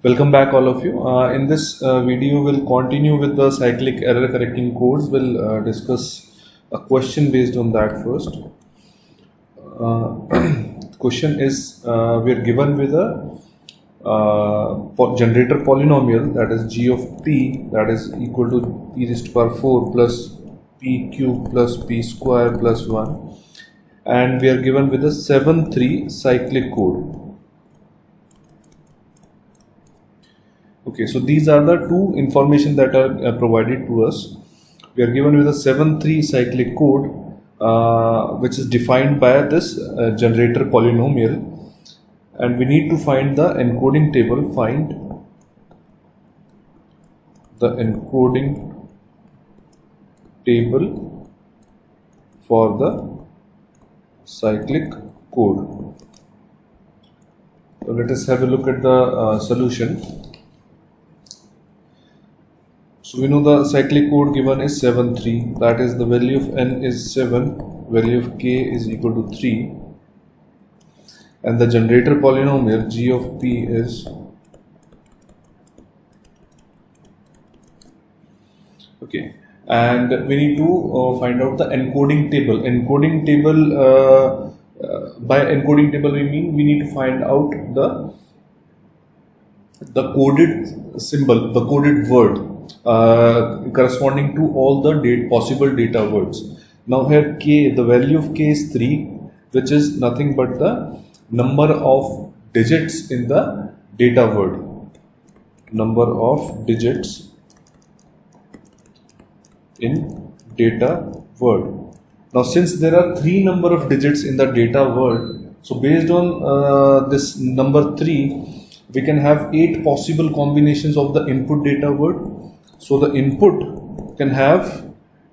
Welcome back, all of you. In this video, we'll continue with the cyclic error correcting codes. We'll discuss a question based on that first. Question is we are given with a generator polynomial, that is g of p, that is equal to p raised to power 4 plus p cube plus p square plus 1, and we are given with a 7-3 cyclic code. Okay, so these are the two information that are provided to us. We are given with a 7-3 cyclic code which is defined by this generator polynomial, and we need to find the encoding table. Find the encoding table for the cyclic code. So let us have a look at the solution. So we know the cyclic code given is 7-3, that is the value of n is 7, value of k is equal to 3, and the generator polynomial g of p is okay, and we need to find out the encoding table. Encoding table, by encoding table we mean we need to find out the coded symbol, the coded word corresponding to all the possible data words. Now here k, the value of k is 3, which is nothing but the number of digits in the data word. Number of digits in data word. Now since there are 3 number of digits in the data word, so based on this number 3, we can have 8 possible combinations of the input data word. So the input can have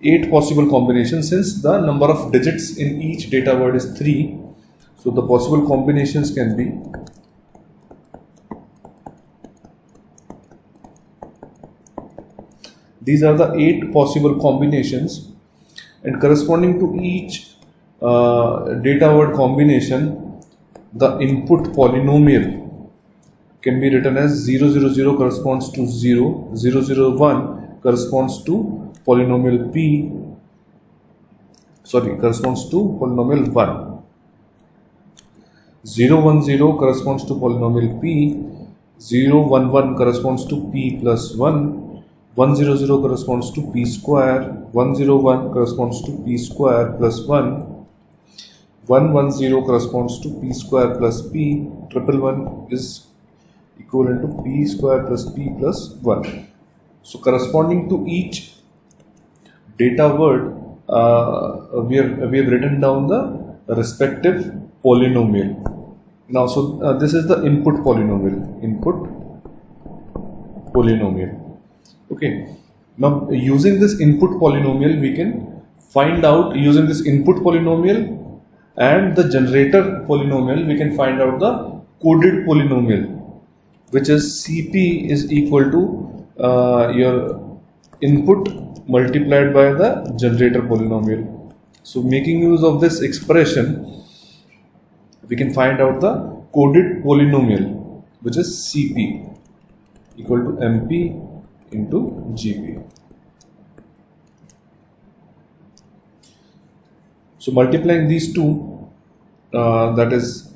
8 possible combinations. Since the number of digits in each data word is 3, so the possible combinations can be these are the 8 possible combinations, and corresponding to each data word combination, the input polynomial can be written as 000 corresponds to 0, 001 corresponds to polynomial p, corresponds to polynomial 1, 010 corresponds to polynomial p, 011 corresponds to p plus 1, 100 corresponds to p square, 101 corresponds to p square plus 1, 110 corresponds to p square plus p, 111 is equivalent to p square plus p plus 1. So corresponding to each data word, we have written down the respective polynomial. Now, so this is the input polynomial. Okay. Now, using this input polynomial, we can find out, using this input polynomial and the generator polynomial, we can find out the coded polynomial, which is Cp is equal to your input multiplied by the generator polynomial. So making use of this expression, we can find out the coded polynomial, which is Cp equal to Mp into Gp. So multiplying these two, that is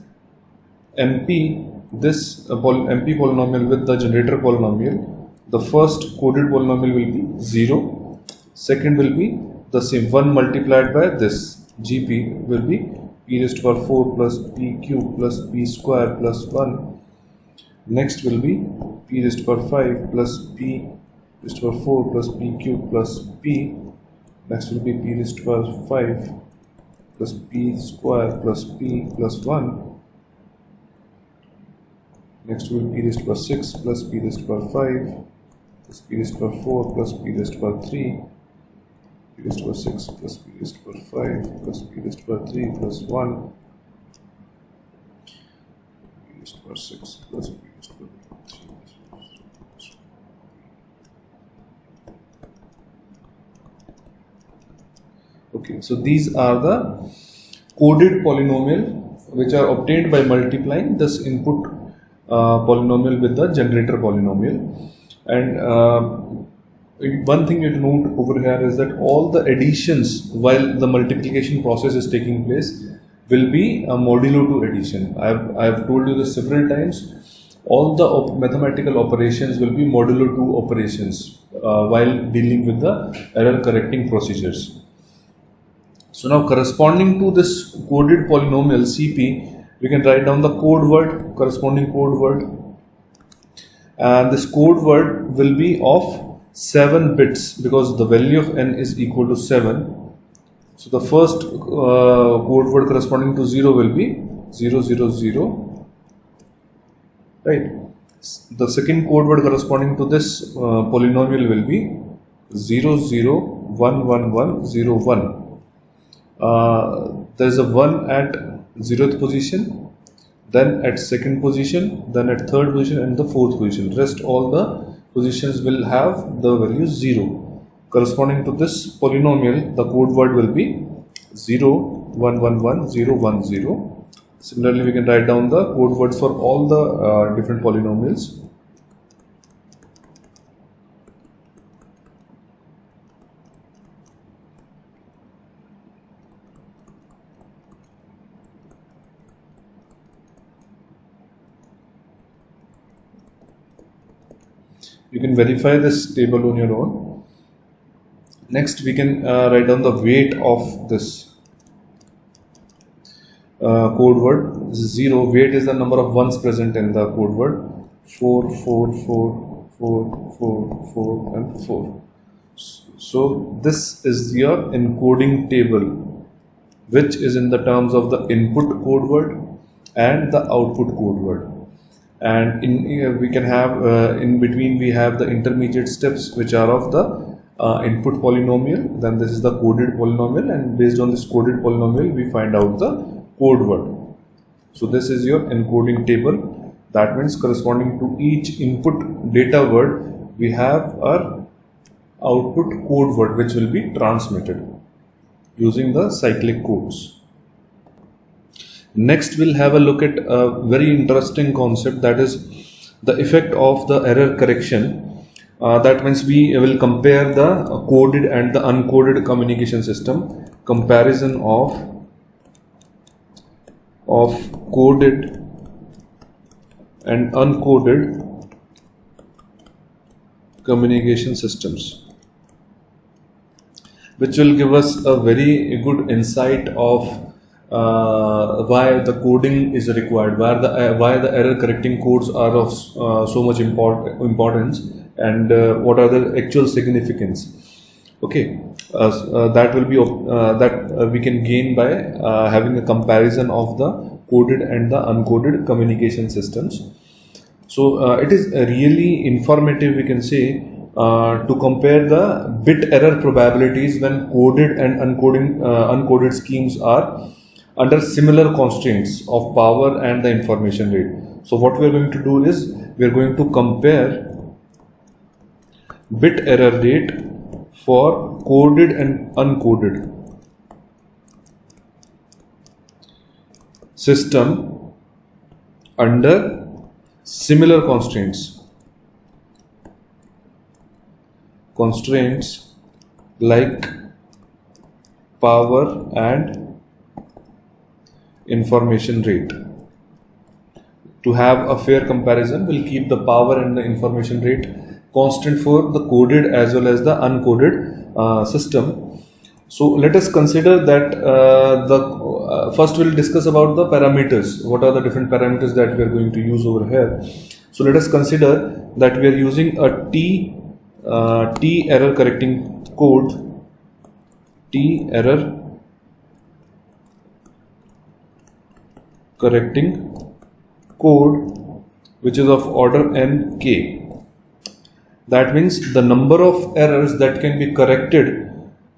Mp, this Mp polynomial with the generator polynomial, the first coded polynomial will be 0, second will be the same 1 multiplied by this Gp will be p raised to power 4 plus p cube plus p square plus 1, next will be p raised to power 5 plus p raised to power 4 plus p cube plus p, next will be p raised to power 5 plus p square plus p plus 1, next will be p raised to power 6 plus p raised to power 5 plus p raised to power 4 plus p raised to power 3, p raised to power 6 plus p raised to power 5 plus p raised to power 3 plus 1, p raised to power 6 plus p raised to power 3 plus 1. Okay, so these are the coded polynomial which are obtained by multiplying this input polynomial with the generator polynomial. And one thing you note over here is that all the additions while the multiplication process is taking place will be a modulo 2 addition. I have told you this several times. All the mathematical operations will be modulo 2 operations while dealing with the error correcting procedures. So now, corresponding to this coded polynomial CP, we can write down the code word, corresponding code word, and this code word will be of 7 bits because the value of n is equal to 7. So the first code word corresponding to 0 will be 0, 0, 0, right? The second code word corresponding to this polynomial will be 0, 0, 1, 1, 1, 0, 1. There is a 1 at 0th position, then at 2nd position, then at 3rd position and the 4th position. Rest all the positions will have the value 0. Corresponding to this polynomial, the code word will be 0, 1, 1, 1, 0, 1, 0. Similarly, we can write down the code words for all the different polynomials. You can verify this table on your own. Next, we can write down the weight of this code word. 0, weight is the number of ones present in the code word. 4, 4, 4, 4, 4, 4 and 4. So this is your encoding table, which is in the terms of the input code word and the output code word. And we can have in between we have the intermediate steps which are of the input polynomial. Then this is the coded polynomial, and based on this coded polynomial we find out the code word. So this is your encoding table. That means corresponding to each input data word we have our output code word which will be transmitted using the cyclic codes. Next, we'll have a look at a very interesting concept, that is the effect of the error correction. That means we will compare the coded and the uncoded communication system, comparison of coded and uncoded communication systems, which will give us a very good insight of why the coding is required, why the error correcting codes are of so much importance, and what are the actual significance. Okay, that will be that we can gain by having a comparison of the coded and the uncoded communication systems. So it is really informative, we can say, to compare the bit error probabilities when coded and uncoded schemes are under similar constraints of power and the information rate. So what we are going to do is we are going to compare bit error rate for coded and uncoded system under similar constraints like power and information rate. To have a fair comparison, we'll keep the power and the information rate constant for the coded as well as the uncoded system. So let us consider that first we'll discuss about the parameters. What are the different parameters that we are going to use over here? So let us consider that we are using a T error correcting code, T error correcting code, which is of order nk. That means the number of errors that can be corrected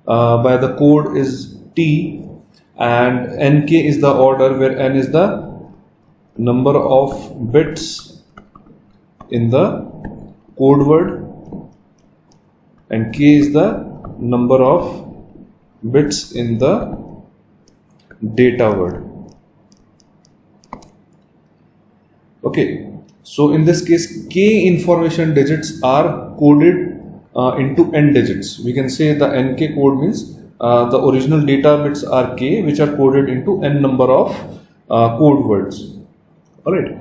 by the code is T, and nk is the order where n is the number of bits in the code word and k is the number of bits in the data word. Okay, So in this case, k information digits are coded into n digits. We can say the nk code means the original data bits are k, which are coded into n number of code words. Alright.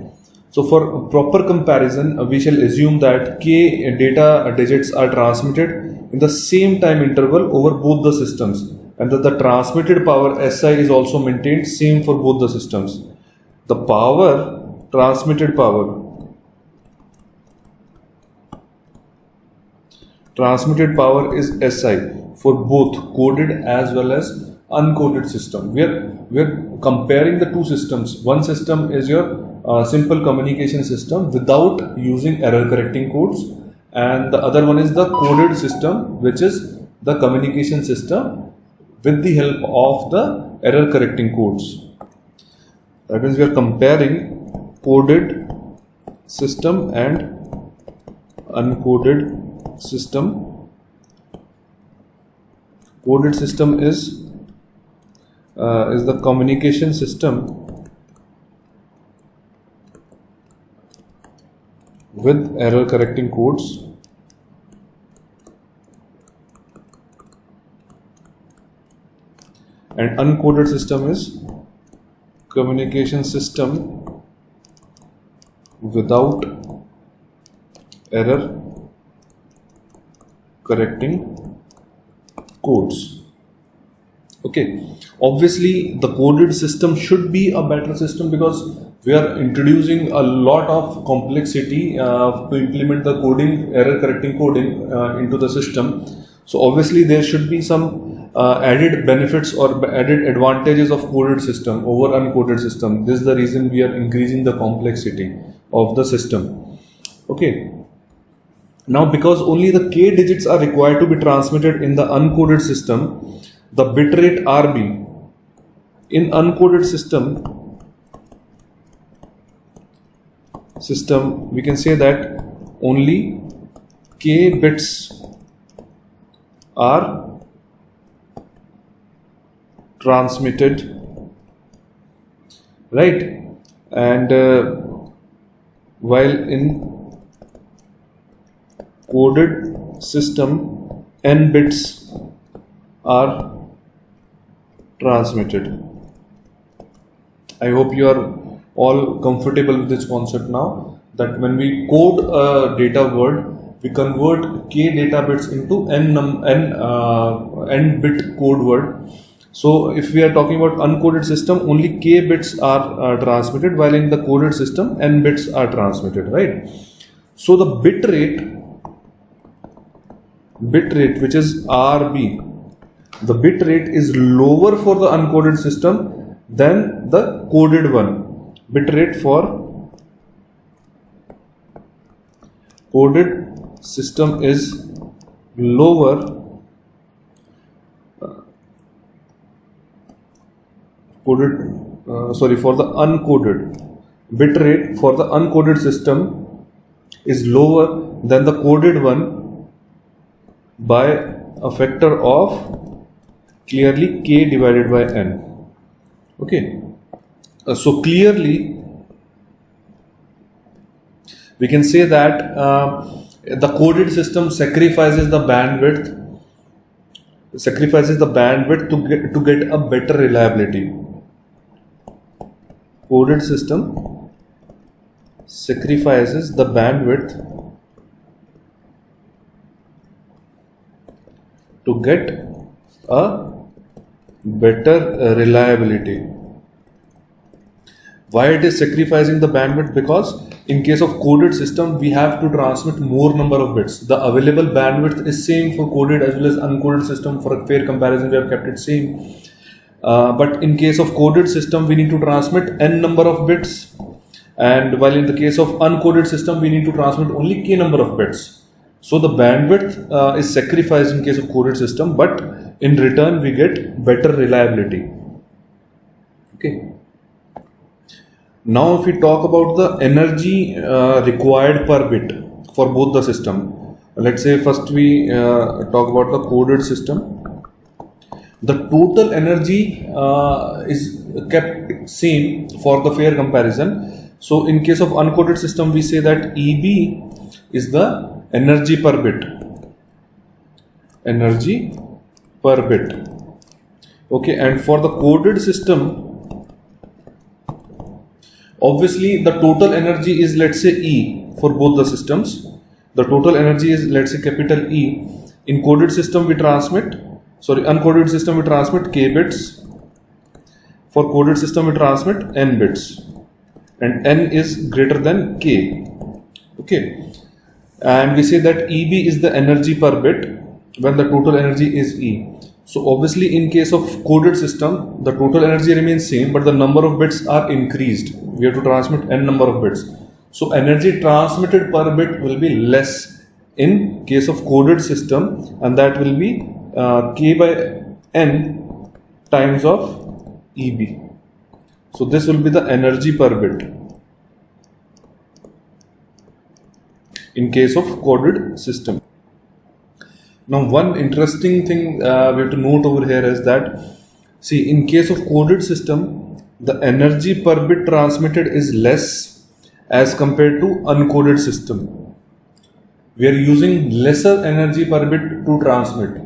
So for proper comparison, we shall assume that k data digits are transmitted in the same time interval over both the systems, and that the transmitted power Si is also maintained same for both the systems. The transmitted power is Si for both coded as well as uncoded system. We are comparing the two systems. One system is your simple communication system without using error correcting codes, and the other one is the coded system, which is the communication system with the help of the error correcting codes. That means we are comparing coded system and uncoded system. Coded system is the communication system with error correcting codes, and uncoded system is communication system without error correcting codes. Okay, obviously the coded system should be a better system because we are introducing a lot of complexity to implement the error correcting coding into the system. So obviously there should be some added benefits or added advantages of coded system over uncoded system. This is the reason we are increasing the complexity of the system. Okay. Now, because only the k digits are required to be transmitted in the uncoded system, the bitrate RB in uncoded system we can say that only k bits are transmitted, right? And while in coded system n bits are transmitted. I hope you are all comfortable with this concept now, that when we code a data word, we convert k data bits into n bit code word. So if we are talking about uncoded system, only k bits are transmitted, while in the coded system n bits are transmitted, right? So the bit rate which is RB, the bit rate is lower for the uncoded system than the coded one. Bit rate for coded system is lower for the uncoded. Bit rate for the uncoded system is lower than the coded one by a factor of clearly k divided by n. Okay. So clearly we can say that the coded system sacrifices the bandwidth to get a better reliability. Coded system sacrifices the bandwidth to get a better reliability. Why it is sacrificing the bandwidth? Because in case of coded system, we have to transmit more number of bits. The available bandwidth is same for coded as well as uncoded system. For a fair comparison, we have kept it same. But in case of coded system, we need to transmit n number of bits, and while in the case of uncoded system, we need to transmit only k number of bits. So the bandwidth is sacrificed in case of coded system, but in return we get better reliability. Okay. Now if we talk about the energy required per bit for both the system, let's say first we talk about the coded system. The total energy is kept same for the fair comparison, So in case of uncoded system, we say that EB is the energy per bit. Energy per bit. Okay, and for the coded system, obviously the total energy is, let's say, E for both the systems. The total energy is, let's say, capital E. In coded system we transmit, uncoded system we transmit K bits. For coded system we transmit N bits, and N is greater than K. Okay, and we say that EB is the energy per bit when the total energy is E. So obviously in case of coded system, the total energy remains same, but the number of bits are increased. We have to transmit N number of bits. So energy transmitted per bit will be less in case of coded system, and that will be K by N times of EB. So this will be the energy per bit in case of coded system. Now one interesting thing we have to note over here is that, see, in case of coded system, the energy per bit transmitted is less as compared to uncoded system. We are using lesser energy per bit to transmit.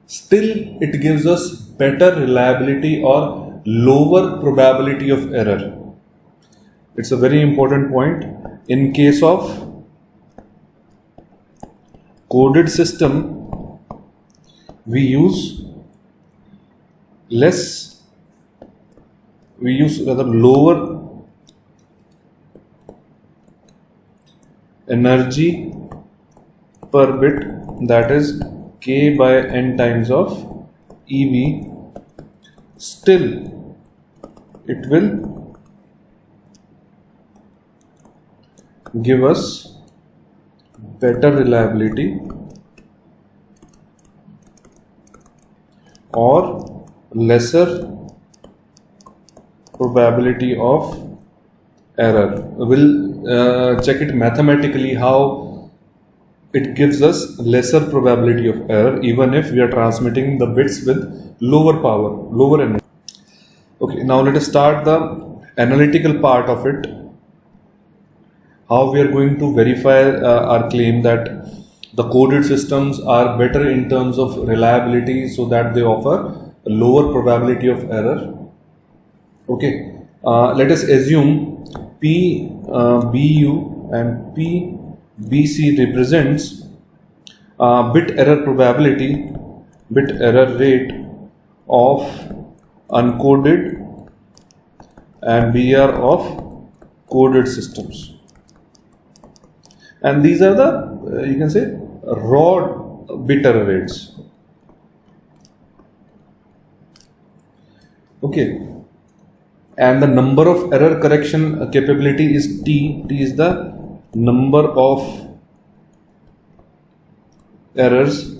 Still, it gives us better reliability or lower probability of error. It's a very important point. In case of coded system, we use lower energy per bit, that is K by N times of EB. Still, it will give us better reliability or lesser probability of error. We'll check it mathematically how it gives us lesser probability of error even if we are transmitting the bits with lower power, lower energy. Okay, now let us start the analytical part of it. How we are going to verify our claim that the coded systems are better in terms of reliability, so that they offer a lower probability of error. Okay, let us assume P BU and P BC represents bit error probability, bit error rate of uncoded and BR of coded systems. And these are the, you can say, raw bit error rates. Okay, and the number of error correction capability is T. T is the number of errors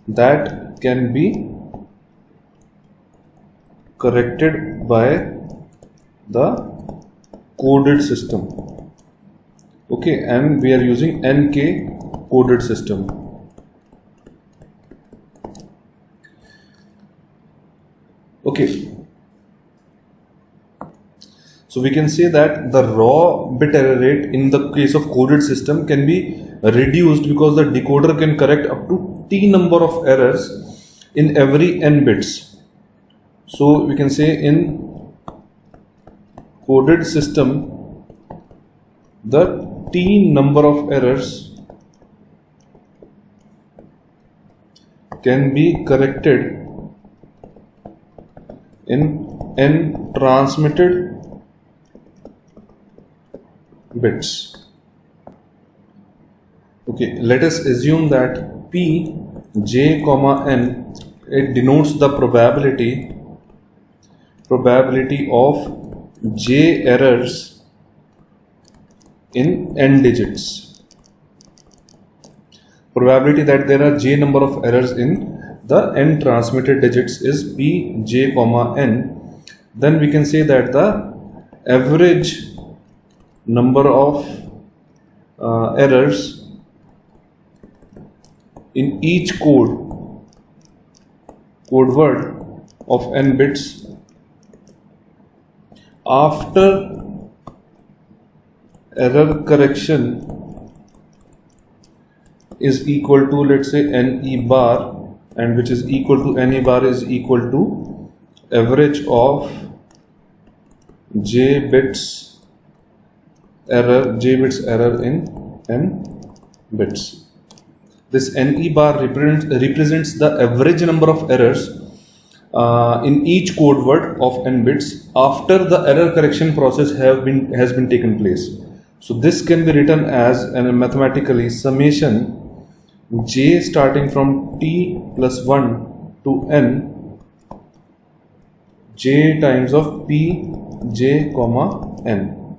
that can be corrected by the coded system. Okay, and we are using NK coded system. Okay, so we can say that the raw bit error rate in the case of coded system can be reduced because the decoder can correct up to T number of errors in every N bits. So we can say in coded system, the T number of errors can be corrected in N transmitted bits. Okay, let us assume that P j comma N, it denotes the probability of j errors in N digits. Probability that there are j number of errors in the N transmitted digits is P j comma N. Then we can say that the average number of errors in each code word of N bits after error correction is equal to, let's say, NE bar, and which is equal to NE bar is equal to average of j bits error in n bits. This NE bar represents the average number of errors in each code word of n bits after the error correction process has been taken place. So this can be written as mathematically summation j starting from t plus 1 to n j times of p j comma n.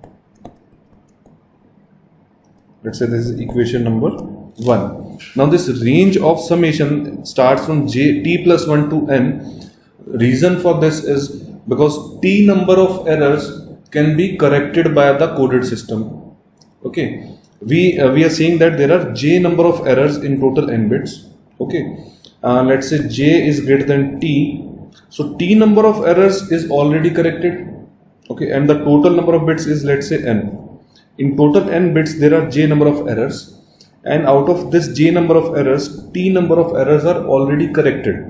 Let's say this is equation number 1. Now this range of summation starts from t plus 1 to n. Reason for this is because t number of errors can be corrected by the coded system. Okay, we are saying that there are j number of errors in total n bits. Okay, let's say j is greater than t, so t number of errors is already corrected. Okay, and the total number of bits is, let's say, n. In total n bits there are j number of errors, and out of this j number of errors, t number of errors are already corrected.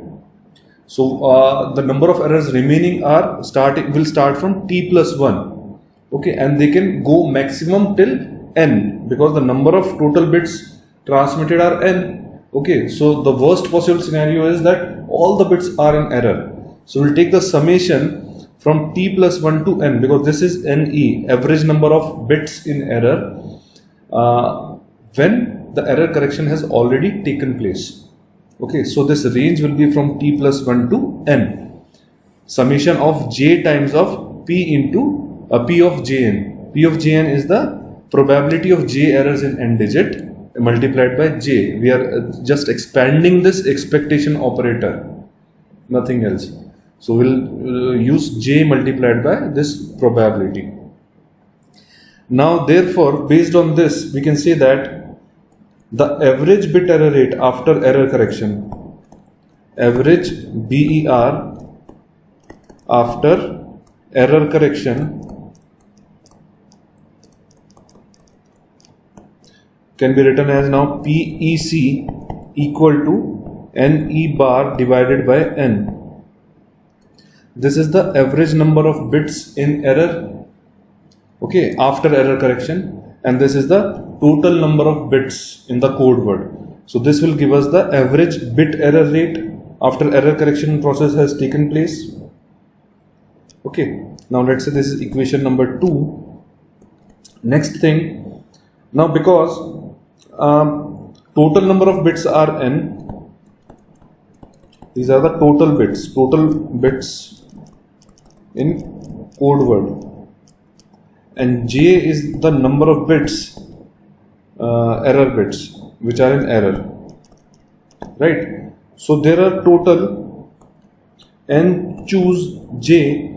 So the number of errors remaining will start from t plus 1. Okay, and they can go maximum till n, because the number of total bits transmitted are n. Okay, so the worst possible scenario is that all the bits are in error. So we'll take the summation from t plus 1 to n, because this is NE, average number of bits in error, when the error correction has already taken place. Okay, so this range will be from t plus 1 to n, summation of j times of p into p of jn. P of jn is the probability of j errors in n digit multiplied by j. We are just expanding this expectation operator, nothing else. So we'll use j multiplied by this probability. Now therefore, based on this, we can say that the average bit error rate after error correction, average BER after error correction, can be written as now PEC equal to NE bar divided by n. This is the average number of bits in error, okay, after error correction, and this is the total number of bits in the code word. So this will give us the average bit error rate after error correction process has taken place. Okay, now let's say this is equation number 2. Next thing, now because total number of bits are n, these are the total bits in code word, and j is the number of bits, error bits which are in error, right? So there are total n choose j,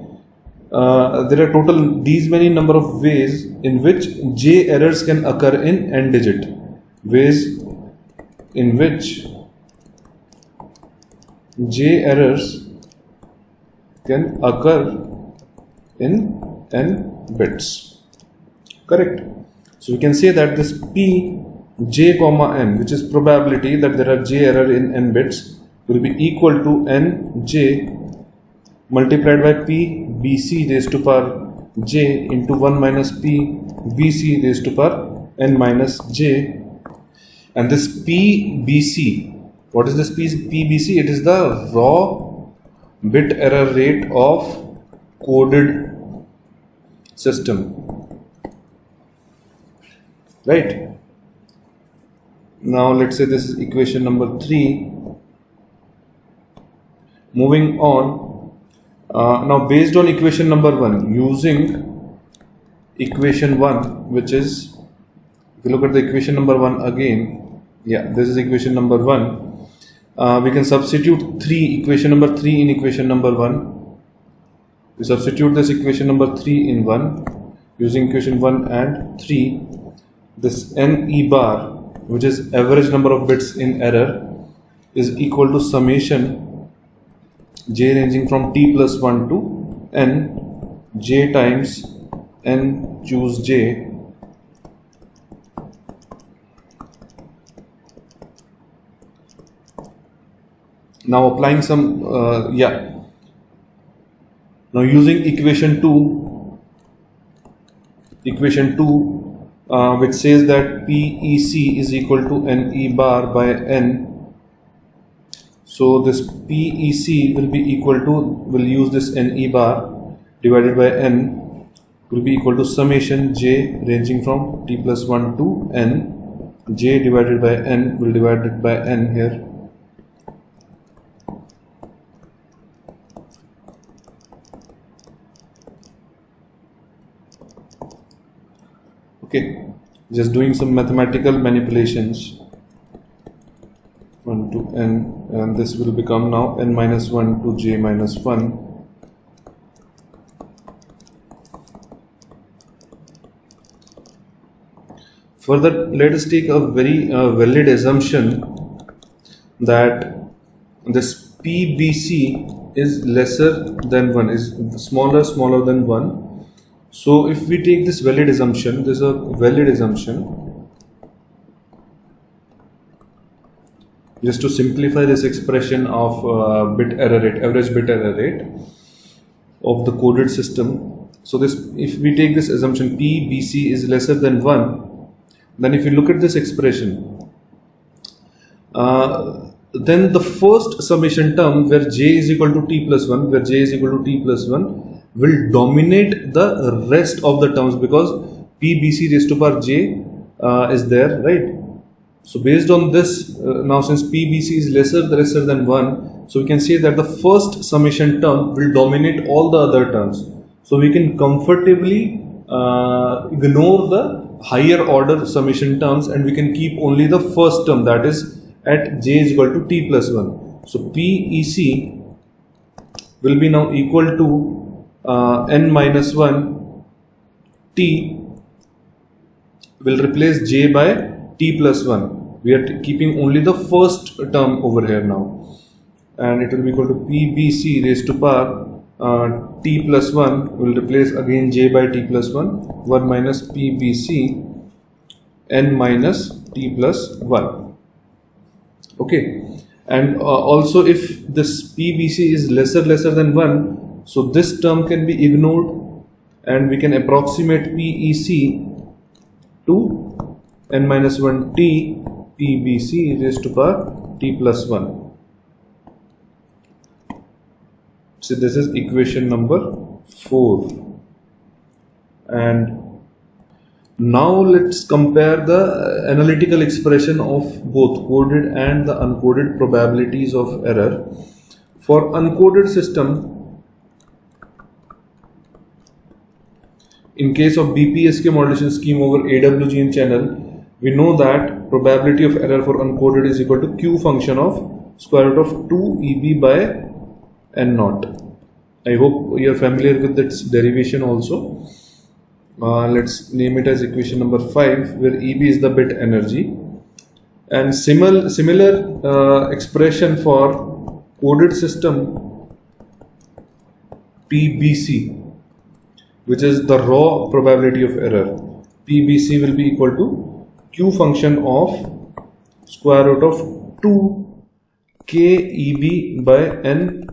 there are total these many number of ways in which j errors can occur in n digit, ways in which j errors can occur in n bits, correct? So we can say that this p j comma n, which is probability that there are j error in n bits, will be equal to n j multiplied by p bc raised to power j into 1 minus p bc raised to power n minus j. And this p bc, what is this p bc? It is the raw bit error rate of coded system, right? Now let's say this is equation number 3. Moving on, now based on equation number 1, using equation 1, which is, if you look at the equation number 1 again, yeah, this is equation number 1. We can substitute equation number 3 in equation number 1. We substitute this equation number 3 in 1, using equation 1 and 3. This NE bar, which is average number of bits in error, is equal to summation j ranging from t plus 1 to n j times n choose j Now applying some now using equation 2 which says that PEC is equal to NE bar by N. So this PEC will be equal to, we'll use this NE bar divided by N will be equal to summation J ranging from T plus 1 to N. J divided by N will divide it by N here. Okay, just doing some mathematical manipulations. 1 to N, and this will become now N minus 1 to J minus 1. Further, let us take a very valid assumption that this PBC is lesser than 1, is smaller than 1. So if we take this valid assumption, this is a valid assumption. Just to simplify this expression of bit error rate, average bit error rate of the coded system. So this, if we take this assumption PBC is lesser than 1, then if you look at this expression, then the first summation term where J is equal to T plus 1, will dominate the rest of the terms, because PBC raised to power J is there, right? So based on this, now since PBC is lesser than 1, so we can say that the first summation term will dominate all the other terms. So we can comfortably ignore the higher order summation terms, and we can keep only the first term, that is at J is equal to T plus 1. So PEC will be now equal to N minus 1 T will replace J by T plus 1. We are keeping only the first term over here now, and it will be equal to PBC raised to power T plus 1 will replace again J by T plus 1 minus PBC N minus T plus 1. Okay, and also if this PBC is lesser than 1, so this term can be ignored, and we can approximate PEC to N minus 1 T PBC raised to power T plus 1. So this is equation number 4. And now let's compare the analytical expression of both coded and the uncoded probabilities of error. For uncoded system, in case of BPSK modulation scheme over AWGN channel, we know that probability of error for uncoded is equal to Q function of square root of 2 EB by N naught. I hope you are familiar with its derivation also. Let's name it as equation number 5, where EB is the bit energy. And similar expression for coded system PBC, which is the raw probability of error. PBC will be equal to Q function of square root of 2 KEB by N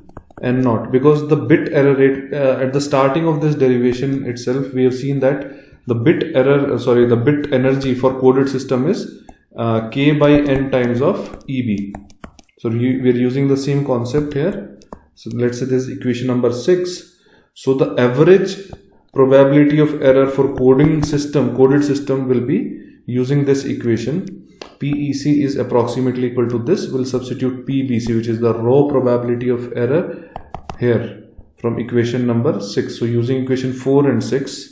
naught, because the bit error rate at the starting of this derivation itself, we have seen that the bit energy for coded system is K by N times of EB. So we are using the same concept here. So let's say this is equation number 6. So the average probability of error for coded system will be using this equation. PEC is approximately equal to this. We'll substitute PBC, which is the raw probability of error, here from equation number 6. So using equation 4 and 6,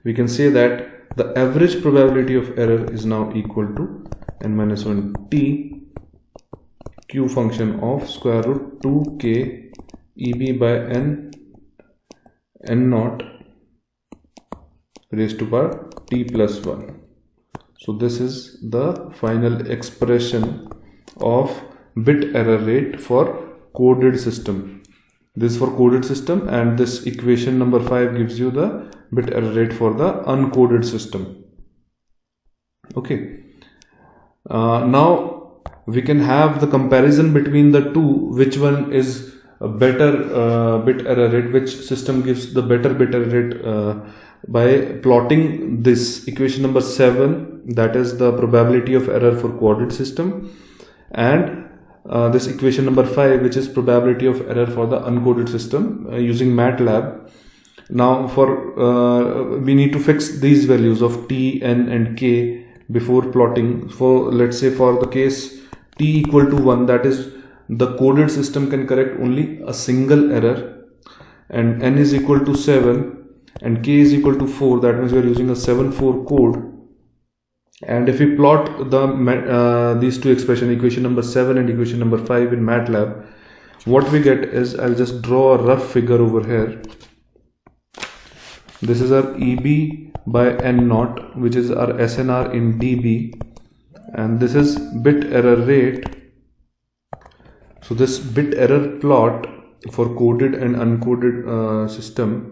we can say that the average probability of error is now equal to N minus 1 T Q function of square root 2K EB by N naught raised to power T plus 1. So this is the final expression of bit error rate for coded system. This for coded system, and this equation number 5 gives you the bit error rate for the uncoded system. Okay. Now we can have the comparison between the two, which one is a better bit error rate, which system gives the better bit error rate, by plotting this equation number 7, that is the probability of error for coded system, and this equation number 5, which is probability of error for the uncoded system, using MATLAB. Now we need to fix these values of t, n and k before plotting. For let's say for the case t equal to 1, that is the coded system can correct only a single error, and n is equal to 7 and k is equal to 4, that means we are using a 7-4 code. And if we plot these two expressions, equation number 7 and equation number 5 in MATLAB, what we get is, I'll just draw a rough figure over here. This is our EB by N naught, which is our SNR in dB, and this is bit error rate. So this bit error plot for coded and uncoded system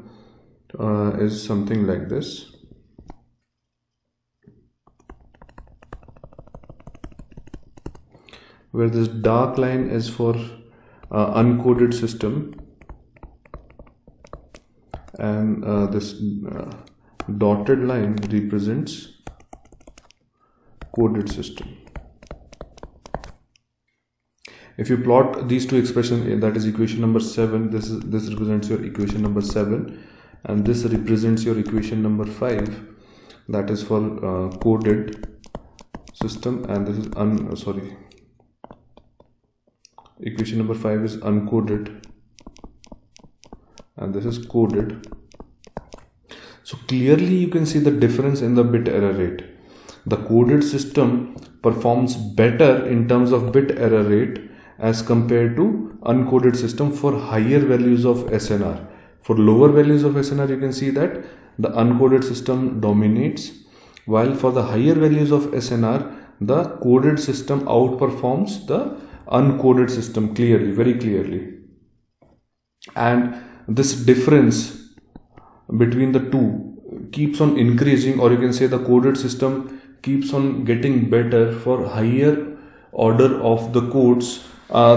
is something like this. Where this dark line is for uncoded system, and this dotted line represents coded system. If you plot these two expressions, that is equation number 7, this represents your equation number 7, and this represents your equation number 5, that is for coded system, and this is equation number 5 is uncoded, and this is coded. So clearly you can see the difference in the bit error rate. The coded system performs better in terms of bit error rate as compared to uncoded system for higher values of SNR. For lower values of SNR, you can see that the uncoded system dominates, while for the higher values of SNR, the coded system outperforms the uncoded system clearly, very clearly. And this difference between the two keeps on increasing, or you can say the coded system keeps on getting better for higher order of the codes.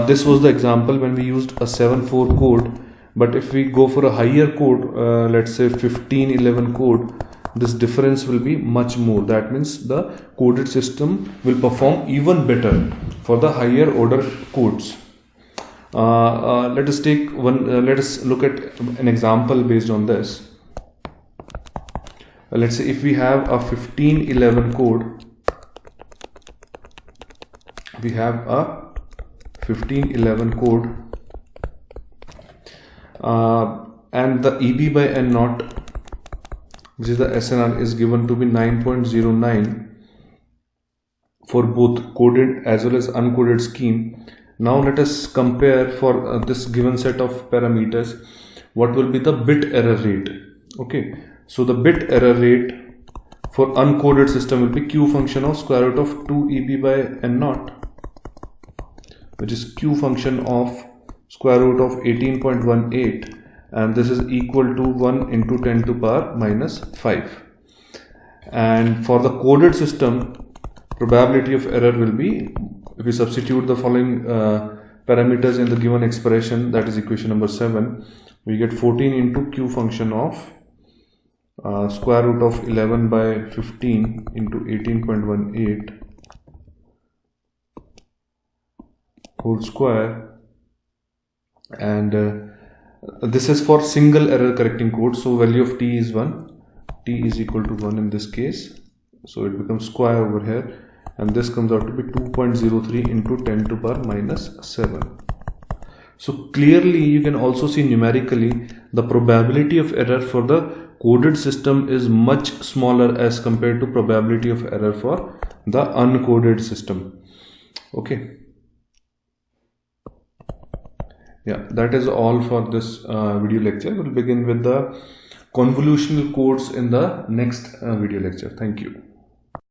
This was the example when we used a 7-4 code, but if we go for a higher code, let's say 1511 code, this difference will be much more. That means the coded system will perform even better for the higher order codes. Let us take one. Let us look at an example based on this. Let's say if we have a 1511 code, we have a 1511 code, and the EB by N naught, which is the SNR, is given to be 9.09 for both coded as well as uncoded scheme. Now let us compare for this given set of parameters what will be the bit error rate. Okay, so the bit error rate for uncoded system will be Q function of square root of 2 EB by N naught, which is Q function of square root of 18.18, and this is equal to 1 into 10 to power minus 5. And for the coded system, probability of error will be, if we substitute the following parameters in the given expression, that is equation number 7, we get 14 into Q function of square root of 11 by 15 into 18.18 whole square, and this is for single error correcting code. So value of t is 1, t is equal to 1 in this case, so it becomes square over here, and this comes out to be 2.03 into 10 to power minus 7. So clearly you can also see numerically the probability of error for the coded system is much smaller as compared to probability of error for the uncoded system. Okay. Yeah, that is all for this video lecture. We'll begin with the convolutional codes in the next video lecture. Thank you.